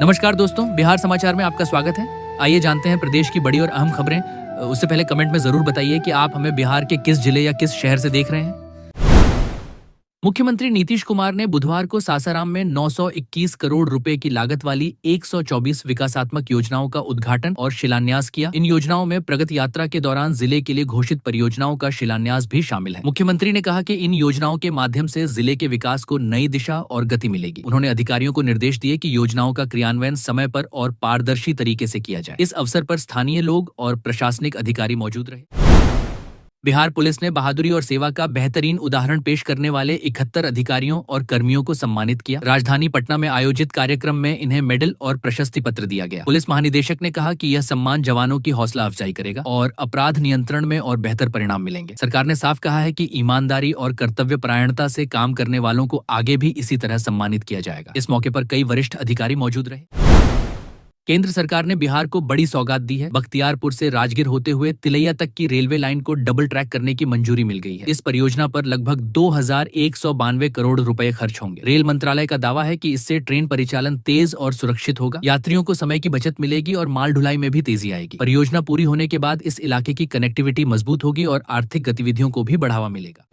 नमस्कार दोस्तों, बिहार समाचार में आपका स्वागत है। आइए जानते हैं प्रदेश की बड़ी और अहम खबरें। उससे पहले कमेंट में जरूर बताइए कि आप हमें बिहार के किस जिले या किस शहर से देख रहे हैं। मुख्यमंत्री नीतीश कुमार ने बुधवार को सासाराम में 921 करोड़ रुपए की लागत वाली 124 विकासात्मक योजनाओं का उद्घाटन और शिलान्यास किया। इन योजनाओं में प्रगति यात्रा के दौरान जिले के लिए घोषित परियोजनाओं का शिलान्यास भी शामिल है। मुख्यमंत्री ने कहा कि इन योजनाओं के माध्यम से जिले के विकास को नई दिशा और गति मिलेगी। उन्होंने अधिकारियों को निर्देश दिए कि योजनाओं का क्रियान्वयन समय पर और पारदर्शी तरीके से किया जाए। इस अवसर पर स्थानीय लोग और प्रशासनिक अधिकारी मौजूद रहे। बिहार पुलिस ने बहादुरी और सेवा का बेहतरीन उदाहरण पेश करने वाले 71 अधिकारियों और कर्मियों को सम्मानित किया। राजधानी पटना में आयोजित कार्यक्रम में इन्हें मेडल और प्रशस्ति पत्र दिया गया। पुलिस महानिदेशक ने कहा कि यह सम्मान जवानों की हौसला अफजाई करेगा और अपराध नियंत्रण में और बेहतर परिणाम मिलेंगे। सरकार ने साफ कहा है कि ईमानदारी और कर्तव्य परायणता से काम करने वालों को आगे भी इसी तरह सम्मानित किया जाएगा। इस मौके पर कई वरिष्ठ अधिकारी मौजूद रहे। केंद्र सरकार ने बिहार को बड़ी सौगात दी है। बख्तियारपुर से राजगीर होते हुए तिलैया तक की रेलवे लाइन को डबल ट्रैक करने की मंजूरी मिल गई है। इस परियोजना पर लगभग 2192 करोड़ रुपए खर्च होंगे। रेल मंत्रालय का दावा है कि इससे ट्रेन परिचालन तेज और सुरक्षित होगा, यात्रियों को समय की बचत मिलेगी और माल ढुलाई में भी तेजी आएगी। परियोजना पूरी होने के बाद इस इलाके की कनेक्टिविटी मजबूत होगी और आर्थिक गतिविधियों को भी बढ़ावा मिलेगा।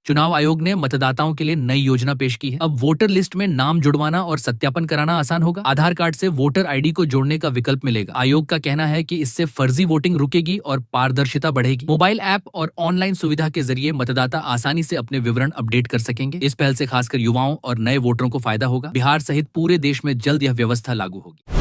चुनाव आयोग ने मतदाताओं के लिए नई योजना पेश की है। अब वोटर लिस्ट में नाम जुड़वाना और सत्यापन कराना आसान होगा। आधार कार्ड से वोटर आईडी को जोड़ने का विकल्प मिलेगा। आयोग का कहना है कि इससे फर्जी वोटिंग रुकेगी और पारदर्शिता बढ़ेगी। मोबाइल ऐप और ऑनलाइन सुविधा के जरिए मतदाता आसानी से अपने विवरण अपडेट कर सकेंगे। इस पहल से खासकर युवाओं और नए वोटरों को फायदा होगा। बिहार सहित पूरे देश में जल्द यह व्यवस्था लागू होगी।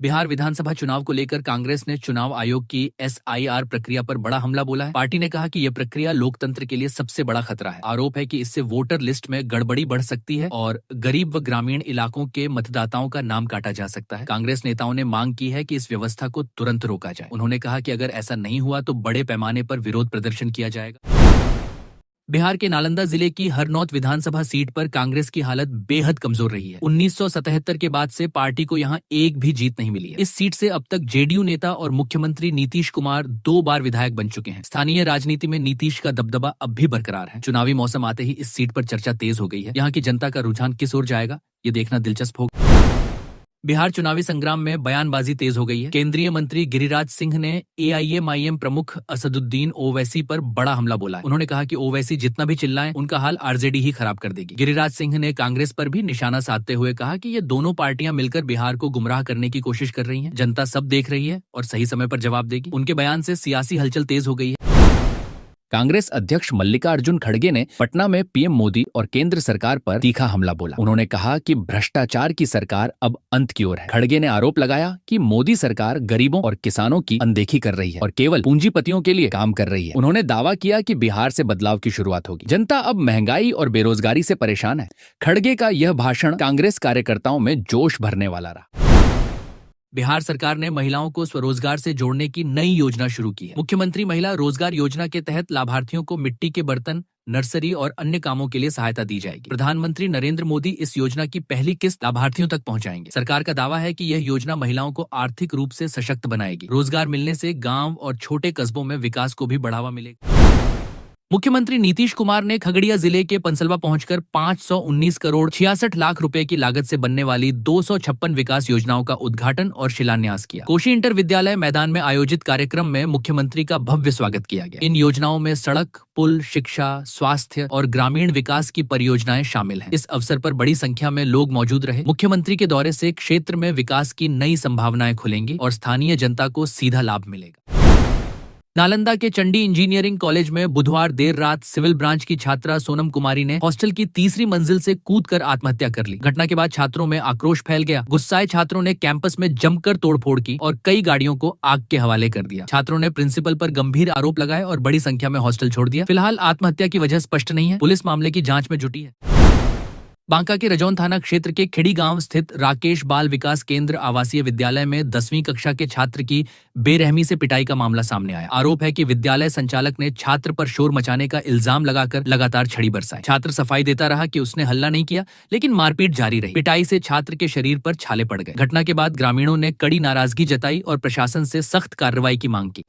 बिहार विधानसभा चुनाव को लेकर कांग्रेस ने चुनाव आयोग की SIR प्रक्रिया पर बड़ा हमला बोला है। पार्टी ने कहा कि यह प्रक्रिया लोकतंत्र के लिए सबसे बड़ा खतरा है। आरोप है कि इससे वोटर लिस्ट में गड़बड़ी बढ़ सकती है और गरीब व ग्रामीण इलाकों के मतदाताओं का नाम काटा जा सकता है। कांग्रेस नेताओं ने मांग की है कि इस व्यवस्था को तुरंत रोका जाए। उन्होंने कहा कि अगर ऐसा नहीं हुआ तो बड़े पैमाने पर विरोध प्रदर्शन किया जाएगा। बिहार के नालंदा जिले की हरनौत विधानसभा सीट पर कांग्रेस की हालत बेहद कमजोर रही है। 1977 के बाद से पार्टी को यहां एक भी जीत नहीं मिली है। इस सीट से अब तक जेडीयू नेता और मुख्यमंत्री नीतीश कुमार 2 बार विधायक बन चुके हैं। स्थानीय राजनीति में नीतीश का दबदबा अब भी बरकरार है। चुनावी मौसम आते ही इस सीट पर चर्चा तेज हो गई है। यहाँ की जनता का रुझान किस ओर जाएगा, ये देखना दिलचस्प होगा। बिहार चुनावी संग्राम में बयानबाजी तेज हो गई है। केंद्रीय मंत्री गिरिराज सिंह ने AIMIM प्रमुख असदुद्दीन ओवैसी पर बड़ा हमला बोला है। उन्होंने कहा कि ओवैसी जितना भी चिल्लाएं, उनका हाल RJD ही खराब कर देगी। गिरिराज सिंह ने कांग्रेस पर भी निशाना साधते हुए कहा कि ये दोनों पार्टियां मिलकर बिहार को गुमराह करने की कोशिश कर रही हैं। जनता सब देख रही है और सही समय पर जवाब देगी। उनके बयान से सियासी हलचल तेज हो गई है। कांग्रेस अध्यक्ष मल्लिकार्जुन खड़गे ने पटना में PM मोदी और केंद्र सरकार पर तीखा हमला बोला। उन्होंने कहा कि भ्रष्टाचार की सरकार अब अंत की ओर है। खड़गे ने आरोप लगाया कि मोदी सरकार गरीबों और किसानों की अनदेखी कर रही है और केवल पूंजीपतियों के लिए काम कर रही है। उन्होंने दावा किया कि बिहार से बदलाव की शुरुआत होगी। जनता अब महंगाई और बेरोजगारी से परेशान है। खड़गे का यह भाषण कांग्रेस कार्यकर्ताओं में जोश भरने वाला रहा। बिहार सरकार ने महिलाओं को स्वरोजगार से जोड़ने की नई योजना शुरू की है। मुख्यमंत्री महिला रोजगार योजना के तहत लाभार्थियों को मिट्टी के बर्तन, नर्सरी और अन्य कामों के लिए सहायता दी जाएगी। प्रधानमंत्री नरेंद्र मोदी इस योजना की पहली किस्त लाभार्थियों तक पहुंचाएंगे। सरकार का दावा है कि यह योजना महिलाओं को आर्थिक रूप से सशक्त बनाएगी। रोजगार मिलने से गांव और छोटे कस्बों में विकास को भी बढ़ावा मिलेगा। मुख्यमंत्री नीतीश कुमार ने खगड़िया जिले के पंसलवा पहुंचकर 519 करोड़ 66 लाख रुपए की लागत से बनने वाली 256 विकास योजनाओं का उद्घाटन और शिलान्यास किया। कोशी इंटर विद्यालय मैदान में आयोजित कार्यक्रम में मुख्यमंत्री का भव्य स्वागत किया गया। इन योजनाओं में सड़क, पुल, शिक्षा, स्वास्थ्य और ग्रामीण विकास की परियोजनाएं शामिल हैं। इस अवसर पर बड़ी संख्या में लोग मौजूद रहे। मुख्यमंत्री के दौरे से क्षेत्र में विकास की नई संभावनाएं खुलेंगी और स्थानीय जनता को सीधा लाभ मिलेगा। नालंदा के चंडी इंजीनियरिंग कॉलेज में बुधवार देर रात सिविल ब्रांच की छात्रा सोनम कुमारी ने हॉस्टल की 3री मंजिल से कूदकर आत्महत्या कर ली। घटना के बाद छात्रों में आक्रोश फैल गया। गुस्साए छात्रों ने कैंपस में जमकर तोड़फोड़ की और कई गाड़ियों को आग के हवाले कर दिया। छात्रों ने प्रिंसिपल पर गंभीर आरोप लगाए और बड़ी संख्या में हॉस्टल छोड़ दिया। फिलहाल आत्महत्या की वजह स्पष्ट नहीं है। पुलिस मामले की जांच में जुटी है। बांका के रजौन थाना क्षेत्र के खेड़ी गांव स्थित राकेश बाल विकास केंद्र आवासीय विद्यालय में 10वीं कक्षा के छात्र की बेरहमी से पिटाई का मामला सामने आया। आरोप है कि विद्यालय संचालक ने छात्र पर शोर मचाने का इल्जाम लगाकर लगातार छड़ी बरसाई। छात्र सफाई देता रहा कि उसने हल्ला नहीं किया, लेकिन मारपीट जारी रही। पिटाई से छात्र के शरीर पर छाले पड़ गए। घटना के बाद ग्रामीणों ने कड़ी नाराजगी जताई और प्रशासन से सख्त कार्रवाई की मांग की।